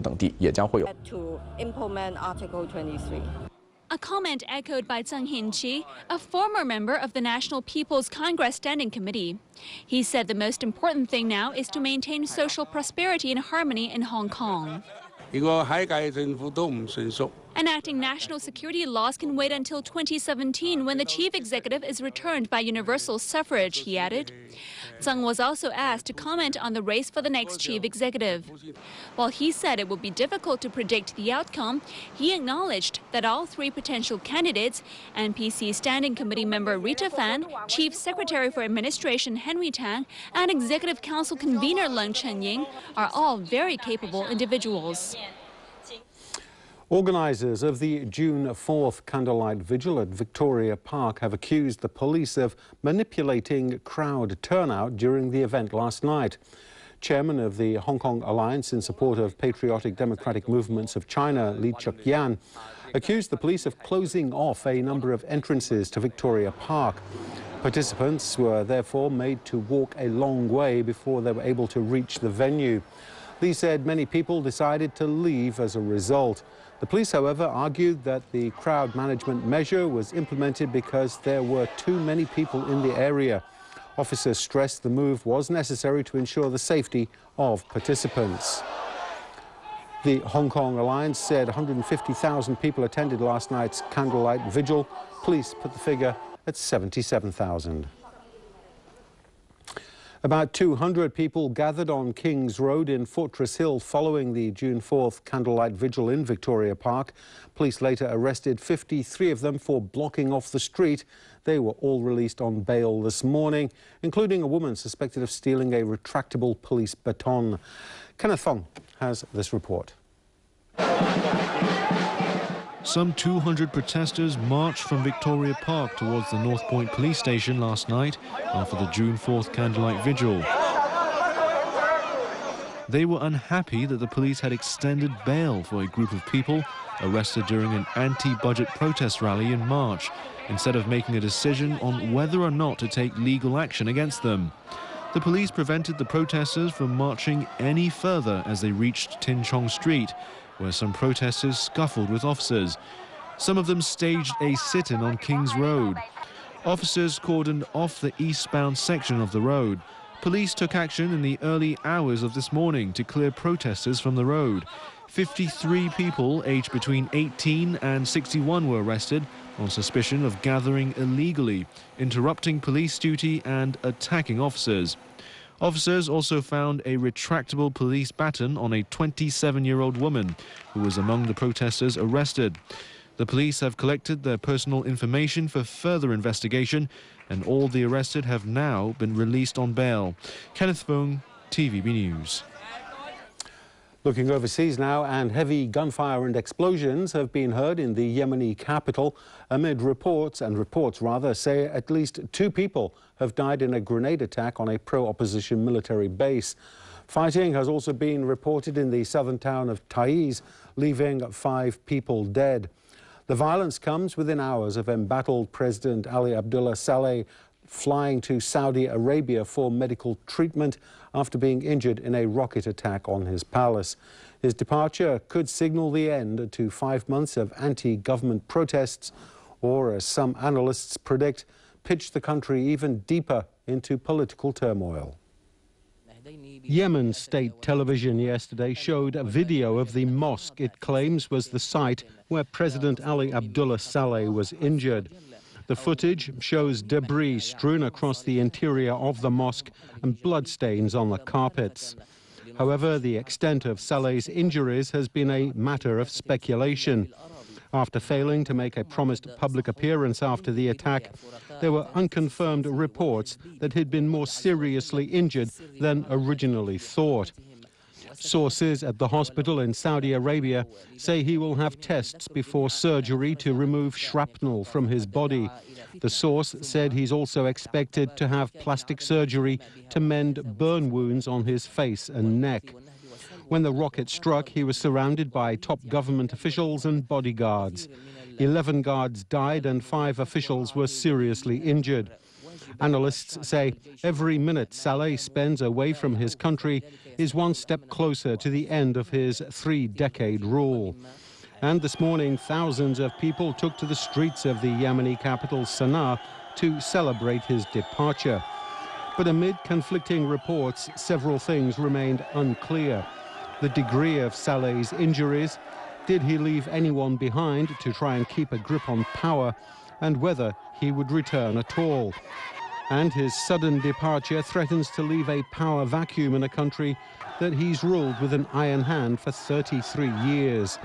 等地也将会有。 A comment echoed by Zheng Hinqi, a former member of the National People's Congress Standing Committee. He said the most important thing now is to maintain social prosperity and harmony in Hong Kong. Enacting national security laws can wait until 2017 when the chief executive is returned by universal suffrage, he added. Zheng was also asked to comment on the race for the next chief executive. While he said it would be difficult to predict the outcome, he acknowledged that all three potential candidates, NPC Standing Committee member Rita Fan, Chief Secretary for Administration Henry Tang, and Executive Council convener Leung Chen-ying, are all very capable individuals. Organisers of the June 4th candlelight vigil at Victoria Park have accused the police of manipulating crowd turnout during the event last night. Chairman of the Hong Kong Alliance in support of patriotic democratic movements of China, Li Chuk-yan, accused the police of closing off a number of entrances to Victoria Park. Participants were therefore made to walk a long way before they were able to reach the venue. Li said many people decided to leave as a result. The police, however, argued that the crowd management measure was implemented because there were too many people in the area. Officers stressed the move was necessary to ensure the safety of participants. The Hong Kong Alliance said 150,000 people attended last night's candlelight vigil. Police put the figure at 77,000. About 200 people gathered on King's Road in Fortress Hill following the June 4th candlelight vigil in Victoria Park. Police later arrested 53 of them for blocking off the street. They were all released on bail this morning, including a woman suspected of stealing a retractable police baton. Kenneth Fong has this report. Some 200 protesters marched from Victoria Park towards the North Point police station last night after the June 4th candlelight vigil. They were unhappy that the police had extended bail for a group of people arrested during an anti-budget protest rally in March, instead of making a decision on whether or not to take legal action against them. The police prevented the protesters from marching any further as they reached Tin Chong Street, where some protesters scuffled with officers. Some of them staged a sit-in on King's Road. Officers cordoned off the eastbound section of the road. Police took action in the early hours of this morning to clear protesters from the road. 53 people aged between 18 and 61 were arrested on suspicion of gathering illegally, interrupting police duty and attacking officers. Officers also found a retractable police baton on a 27-year-old woman who was among the protesters arrested. The police have collected their personal information for further investigation, and all the arrested have now been released on bail. Kenneth Fung, TVB News. Looking overseas now, and heavy gunfire and explosions have been heard in the Yemeni capital amid reports say at least 2 people have died in a grenade attack on a pro-opposition military base. Fighting has also been reported in the southern town of Taiz, leaving 5 people dead. The violence comes within hours of embattled President Ali Abdullah Saleh flying to Saudi Arabia for medical treatment after being injured in a rocket attack on his palace. His departure could signal the end to 5 months of anti-government protests, or, as some analysts predict, pitch the country even deeper into political turmoil. Yemen state television yesterday showed a video of the mosque it claims was the site where President Ali Abdullah Saleh was injured. The footage shows debris strewn across the interior of the mosque and bloodstains on the carpets. However, the extent of Saleh's injuries has been a matter of speculation. After failing to make a promised public appearance after the attack, there were unconfirmed reports that he'd been more seriously injured than originally thought. Sources at the hospital in Saudi Arabia say he will have tests before surgery to remove shrapnel from his body. The source said he's also expected to have plastic surgery to mend burn wounds on his face and neck. When the rocket struck, he was surrounded by top government officials and bodyguards. 11 guards died and 5 officials were seriously injured. Analysts say every minute Saleh spends away from his country is one step closer to the end of his 3-decade rule. And this morning, thousands of people took to the streets of the Yemeni capital, Sana'a, to celebrate his departure. But amid conflicting reports, several things remained unclear. The degree of Saleh's injuries, did he leave anyone behind to try and keep a grip on power, and whether he would return at all. And his sudden departure threatens to leave a power vacuum in a country that he's ruled with an iron hand for 33 years.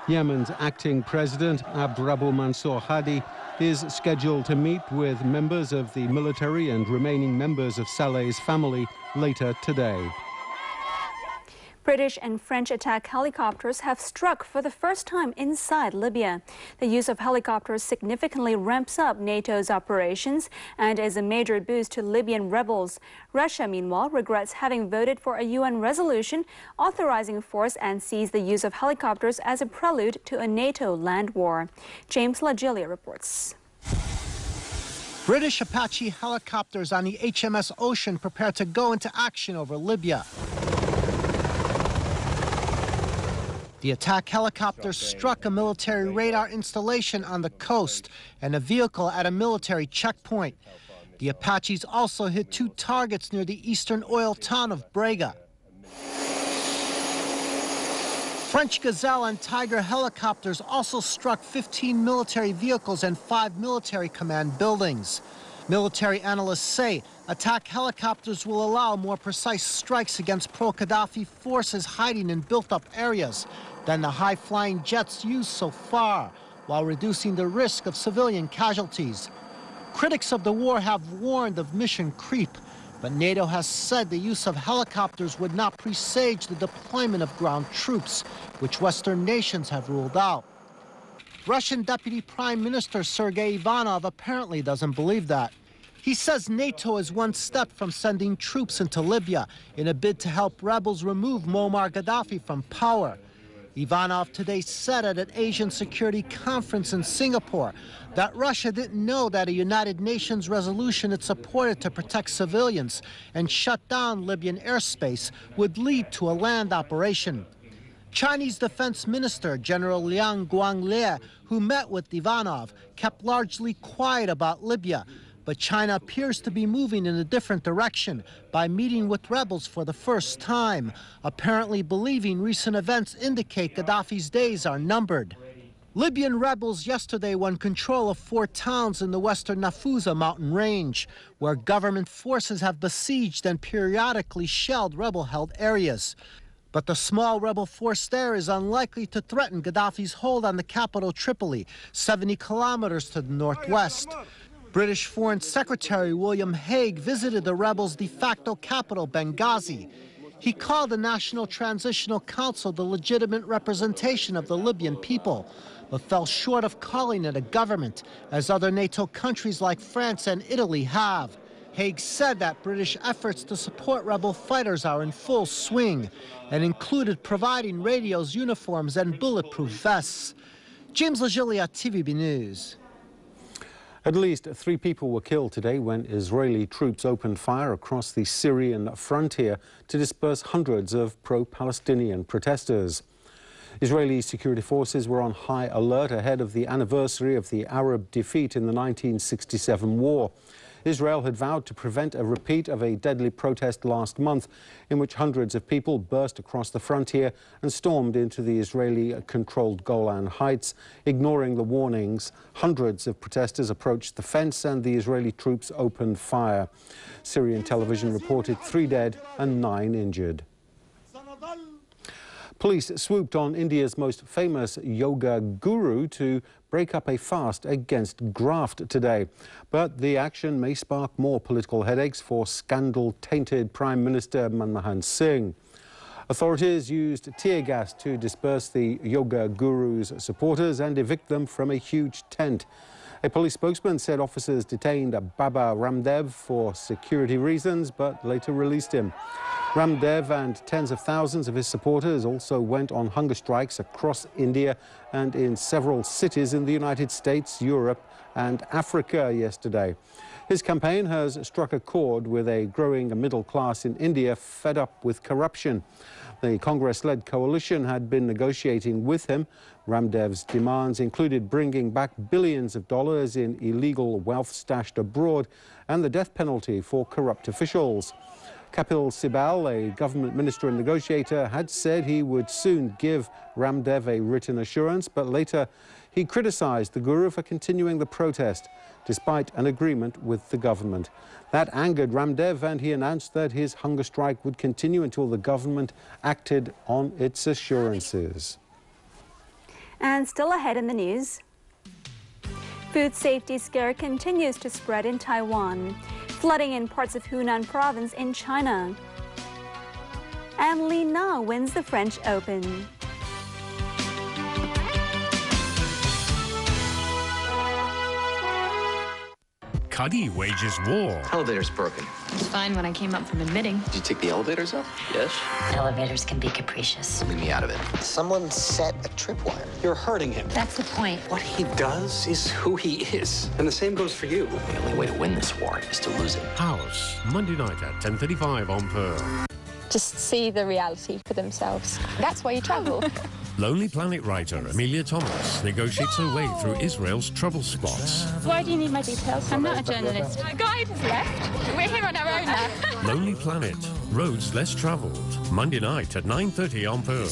Yemen's acting president, Abdrabbuh Mansour Hadi, is scheduled to meet with members of the military and remaining members of Saleh's family later today. British and French attack helicopters have struck for the first time inside Libya. The use of helicopters significantly ramps up NATO's operations and is a major boost to Libyan rebels. Russia, meanwhile, regrets having voted for a UN resolution authorizing force and sees the use of helicopters as a prelude to a NATO land war. James LaGilia reports. British Apache helicopters on the HMS Ocean prepare to go into action over Libya. The attack helicopters struck a military radar installation on the coast and a vehicle at a military checkpoint. The Apaches also hit 2 targets near the eastern oil town of Brega. French Gazelle and Tiger helicopters also struck 15 military vehicles and 5 military command buildings. Military analysts say attack helicopters will allow more precise strikes against pro-Gaddafi forces hiding in built-up areas than the high-flying jets used so far, while reducing the risk of civilian casualties. Critics of the war have warned of mission creep, but NATO has said the use of helicopters would not presage the deployment of ground troops, which Western nations have ruled out. Russian Deputy Prime Minister Sergei Ivanov apparently doesn't believe that. He says NATO is one step from sending troops into Libya in a bid to help rebels remove Muammar Gaddafi from power. Ivanov today said at an Asian Security Conference in Singapore that Russia didn't know that a United Nations resolution it supported to protect civilians and shut down Libyan airspace would lead to a land operation. Chinese Defense Minister General Liang Guangle, who met with Ivanov, kept largely quiet about Libya, but China appears to be moving in a different direction by meeting with rebels for the first time, apparently believing recent events indicate Gaddafi's days are numbered. Libyan rebels yesterday won control of 4 towns in the western Nafusa mountain range, where government forces have besieged and periodically shelled rebel-held areas. But the small rebel force there is unlikely to threaten Gaddafi's hold on the capital Tripoli, 70 kilometers to the northwest. British Foreign Secretary William Hague visited the rebels' de facto capital, Benghazi. He called the National Transitional Council the legitimate representation of the Libyan people, but fell short of calling it a government, as other NATO countries like France and Italy have. Hague said that British efforts to support rebel fighters are in full swing and included providing radios, uniforms, and bulletproof vests. James LaGilia, TVB News. At least 3 people were killed today when Israeli troops opened fire across the Syrian frontier to disperse hundreds of pro-Palestinian protesters. Israeli security forces were on high alert ahead of the anniversary of the Arab defeat in the 1967 war. Israel had vowed to prevent a repeat of a deadly protest last month in which hundreds of people burst across the frontier and stormed into the Israeli-controlled Golan Heights. Ignoring the warnings, hundreds of protesters approached the fence and the Israeli troops opened fire. Syrian television reported 3 dead and 9 injured. Police swooped on India's most famous yoga guru to break up a fast against graft today. But the action may spark more political headaches for scandal-tainted Prime Minister Manmohan Singh. Authorities used tear gas to disperse the yoga guru's supporters and evict them from a huge tent. A police spokesman said officers detained Baba Ramdev for security reasons, but later released him. Ramdev and tens of thousands of his supporters also went on hunger strikes across India and in several cities in the United States, Europe and Africa yesterday. His campaign has struck a chord with a growing middle class in India fed up with corruption. The Congress-led coalition had been negotiating with him. Ramdev's demands included bringing back billions of dollars in illegal wealth stashed abroad and the death penalty for corrupt officials. Kapil Sibal, a government minister and negotiator, had said he would soon give Ramdev a written assurance, but later he criticised the guru for continuing the protest, despite an agreement with the government. That angered Ramdev, and he announced that his hunger strike would continue until the government acted on its assurances. And still ahead in the news, food safety scare continues to spread in Taiwan, flooding in parts of Hunan province in China. And Li Na wins the French Open. Cuddy wages war. Elevator's broken. It's fine when I came up from admitting. Did you take the elevators up? Yes. Elevators can be capricious. Leave me out of it. Someone set a tripwire. You're hurting him. That's the point. What he does is who he is. And the same goes for you. The only way to win this war is to lose it. House, Monday night at 10:35 on Pearl. Just see the reality for themselves. That's why you travel. Lonely Planet writer Amelia Thomas negotiates her way through Israel's trouble spots. Why do you need my details? I'm not a journalist. The guide has left. We're here on our own now. Lonely Planet, roads less travelled. Monday night at 9:30 on Pearl.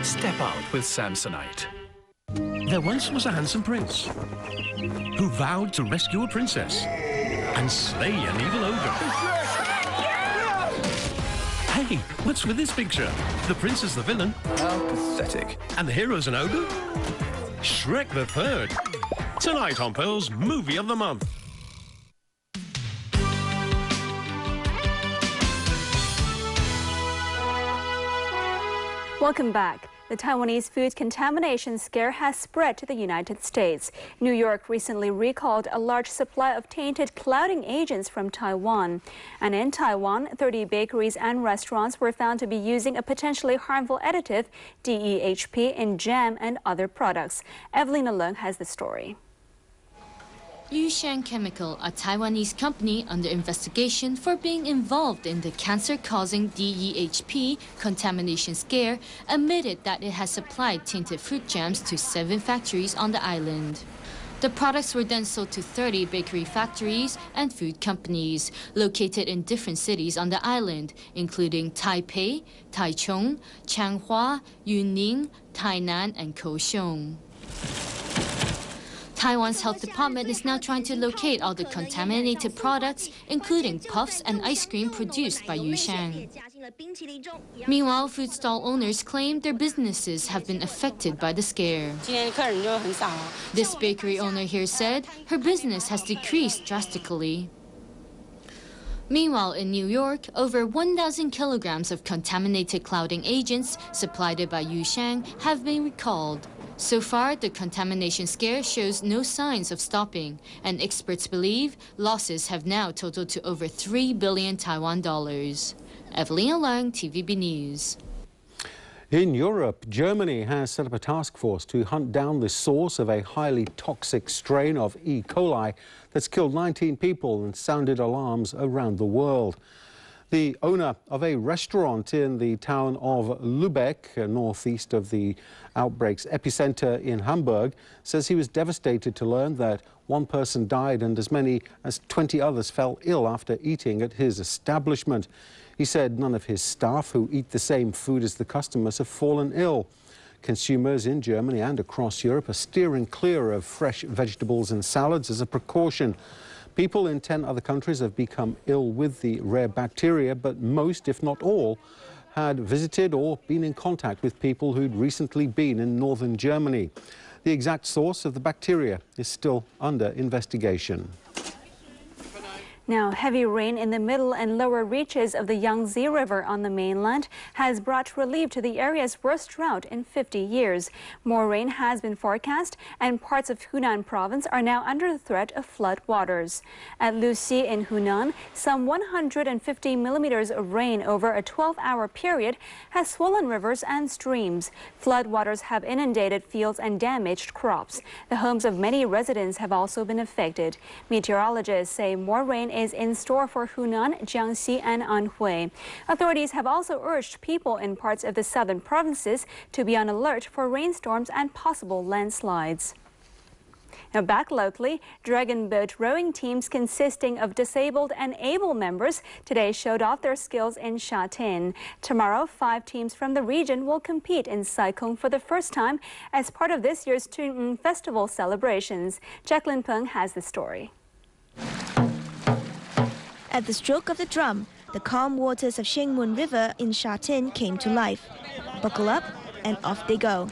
Step out with Samsonite. There once was a handsome prince who vowed to rescue a princess and slay an evil ogre. Hey, what's with this picture? The prince is the villain. How pathetic. And the hero's an ogre? Shrek the Third. Tonight on Pearl's Movie of the Month. Welcome back. The Taiwanese food contamination scare has spread to the United States. New York recently recalled a large supply of tainted clouding agents from Taiwan. And in Taiwan, 30 bakeries and restaurants were found to be using a potentially harmful additive, DEHP, in jam and other products. Evelina Leung has the story. Yusheng Chemical, a Taiwanese company under investigation for being involved in the cancer-causing DEHP contamination scare, admitted that it has supplied tainted fruit jams to 7 factories on the island. The products were then sold to 30 bakery factories and food companies located in different cities on the island, including Taipei, Taichung, Changhua, Yunning, Tainan, and Kaohsiung. Taiwan's health department is now trying to locate all the contaminated products, including puffs and ice cream produced by Yusheng. Meanwhile, food stall owners claim their businesses have been affected by the scare. This bakery owner here said her business has decreased drastically. Meanwhile, in New York, over 1,000 kilograms of contaminated clouding agents supplied by Yusheng have been recalled. So far, the contamination scare shows no signs of stopping, and experts believe losses have now totaled to over 3 billion Taiwan dollars. Evelina Leung, TVB News. In Europe, Germany has set up a task force to hunt down the source of a highly toxic strain of E. coli that's killed 19 people and sounded alarms around the world. The owner of a restaurant in the town of Lübeck, northeast of the outbreak's epicenter in Hamburg, says he was devastated to learn that 1 person died and as many as 20 others fell ill after eating at his establishment. He said none of his staff who eat the same food as the customers have fallen ill. Consumers in Germany and across Europe are steering clear of fresh vegetables and salads as a precaution. People in 10 other countries have become ill with the rare bacteria, but most, if not all, had visited or been in contact with people who'd recently been in northern Germany. The exact source of the bacteria is still under investigation. Now, heavy rain in the middle and lower reaches of the Yangtze River on the mainland has brought relief to the area's worst drought in 50 years. More rain has been forecast, and parts of Hunan province are now under the threat of flood waters. At Luxi in Hunan, some 150 millimeters of rain over a 12-hour period has swollen rivers and streams. Flood waters have inundated fields and damaged crops. The homes of many residents have also been affected. Meteorologists say more rain is in store for Hunan, Jiangxi and Anhui. Authorities have also urged people in parts of the southern provinces to be on alert for rainstorms and possible landslides. Now, back locally, dragon boat rowing teams consisting of disabled and able members today showed off their skills in Shatin. Tomorrow, 5 teams from the region will compete in Saikong for the first time as part of this year's Tuen Festival celebrations. Jacqueline Peng has the story. At the stroke of the drum, the calm waters of Shengmun River in Shatin came to life. Buckle up and off they go.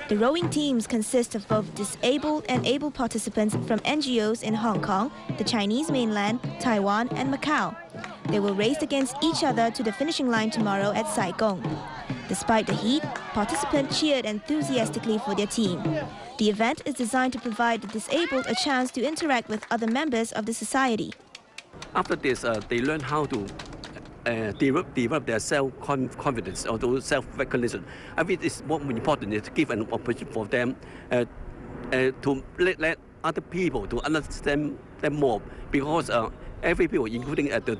The rowing teams consist of both disabled and able participants from NGOs in Hong Kong, the Chinese mainland, Taiwan and Macau. They will race against each other to the finishing line tomorrow at Saikong. Despite the heat, participants cheered enthusiastically for their team. The event is designed to provide the disabled a chance to interact with other members of the society. After this, they learn how to develop their self-confidence or self-recognition. I think it's more important is to give an opportunity for them to let other people to understand them more, because every people, including the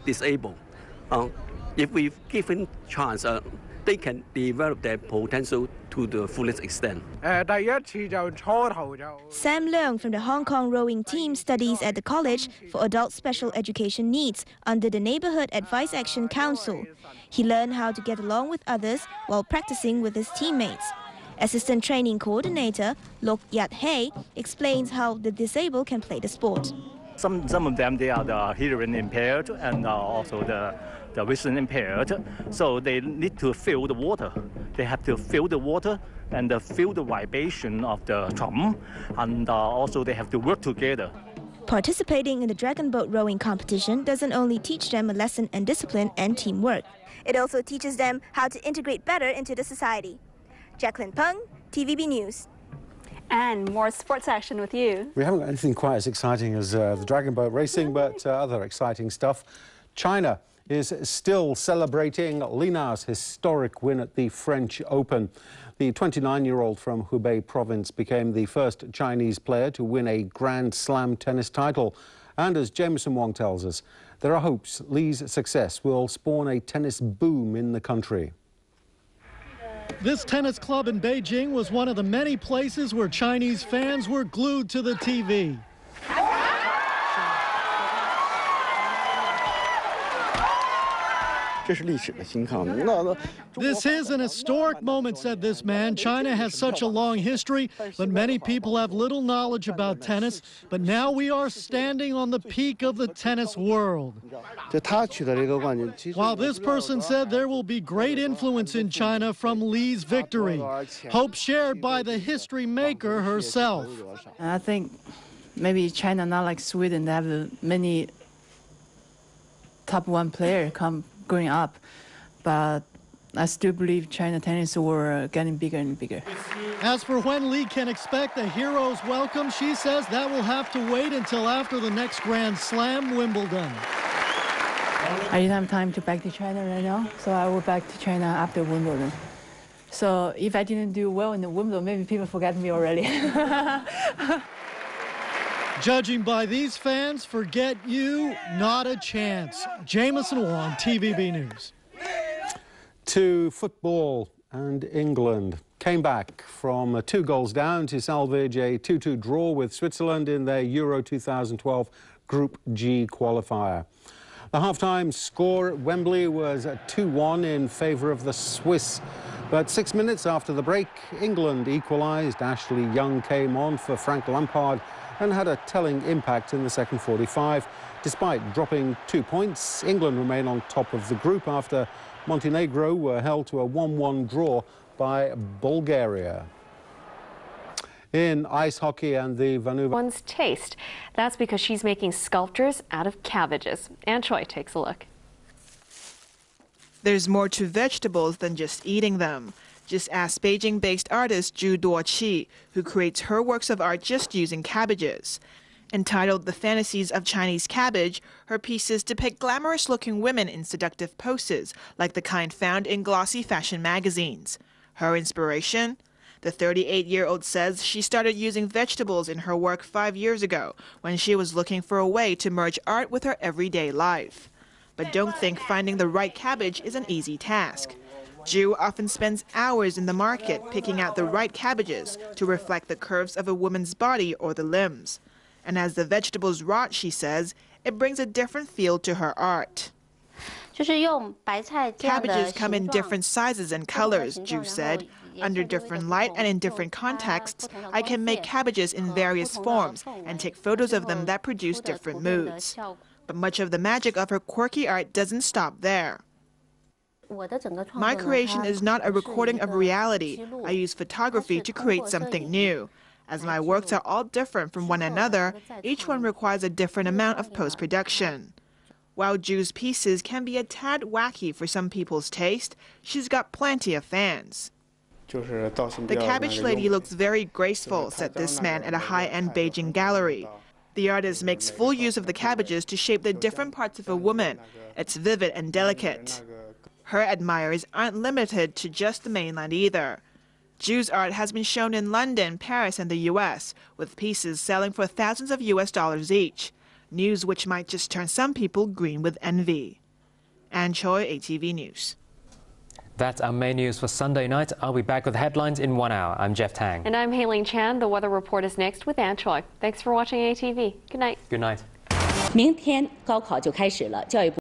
disabled, if we give them chance, they can develop their potential to the fullest extent. Sam Leung from the Hong Kong rowing team studies at the College for Adult Special Education Needs under the Neighbourhood Advice Action Council. He learned how to get along with others while practicing with his teammates. Assistant Training Coordinator Lok Yat Hay explains how the disabled can play the sport. Some of them, they are the hearing impaired and also the vision impaired, so they need to feel the water. They have to feel the water and feel the vibration of the drum, and also they have to work together. Participating in the dragon boat rowing competition doesn't only teach them a lesson in discipline and teamwork. It also teaches them how to integrate better into the society. Jacqueline Peng, TVB News. And more sports action with you. We haven't got anything quite as exciting as the dragon boat racing, but other exciting stuff. China is still celebrating Li Na's historic win at the French Open. The 29-year-old from Hubei province became the first Chinese player to win a Grand Slam tennis title. And as Jameson Wong tells us, there are hopes Li's success will spawn a tennis boom in the country. This tennis club in Beijing was one of the many places where Chinese fans were glued to the TV. This is an historic moment, said this man. China has such a long history, but many people have little knowledge about tennis. But now we are standing on the peak of the tennis world. While this person said there will be great influence in China from Li's victory, hope shared by the history maker herself. I think maybe China, not like Sweden, they have many top 1 player growing up, but I still believe China tennis were getting bigger and bigger. As for when Li can expect a hero's welcome, she says that will have to wait until after the next Grand Slam, Wimbledon. I didn't have time to back to China right now, so I will back to China after Wimbledon. So if I didn't do well in the Wimbledon, maybe people forget me already. Judging by these fans, forget you, not a chance. Jameson Wong, TVB News. To football, and England came back from 2 goals down to salvage a 2-2 draw with Switzerland in their Euro 2012 Group G qualifier. The half-time score at Wembley was 2-1 in favour of the Swiss. But 6 minutes after the break, England equalised. Ashley Young came on for Frank Lampard and had a telling impact in the second 45 Despite dropping 2 points, England remain on top of the group after Montenegro were held to a 1-1 draw by Bulgaria. In ice hockey and the Vancouver... One's taste. That's because she's making sculptures out of cabbages. Anne Choi takes a look. There's more to vegetables than just eating them. Just ask Beijing-based artist Zhu Duoqi, who creates her works of art just using cabbages. Entitled The Fantasies of Chinese Cabbage, her pieces depict glamorous-looking women in seductive poses, like the kind found in glossy fashion magazines. Her inspiration? The 38-year-old says she started using vegetables in her work 5 years ago, when she was looking for a way to merge art with her everyday life. But don't think finding the right cabbage is an easy task. Zhu often spends hours in the market picking out the right cabbages to reflect the curves of a woman's body or the limbs. And as the vegetables rot, she says, it brings a different feel to her art. Cabbages come in different sizes and colors, Zhu said. Under different light and in different contexts, I can make cabbages in various forms and take photos of them that produce different moods. But much of the magic of her quirky art doesn't stop there. My creation is not a recording of reality. I use photography to create something new. As my works are all different from one another, each one requires a different amount of post-production. While Zhu's pieces can be a tad wacky for some people's taste, she's got plenty of fans. The cabbage lady looks very graceful, said this man at a high-end Beijing gallery. The artist makes full use of the cabbages to shape the different parts of a woman. It's vivid and delicate. Her admirers aren't limited to just the mainland either. Zhu's art has been shown in London, Paris, and the US, with pieces selling for thousands of US dollars each. News which might just turn some people green with envy. Anne Choi, ATV News. That's our main news for Sunday night. I'll be back with headlines in 1 hour. I'm Jeff Tang. And I'm Hailing Chan. The weather report is next with Anne Choi. Thanks for watching ATV. Good night. Good night. 明天高考就开始了，教育部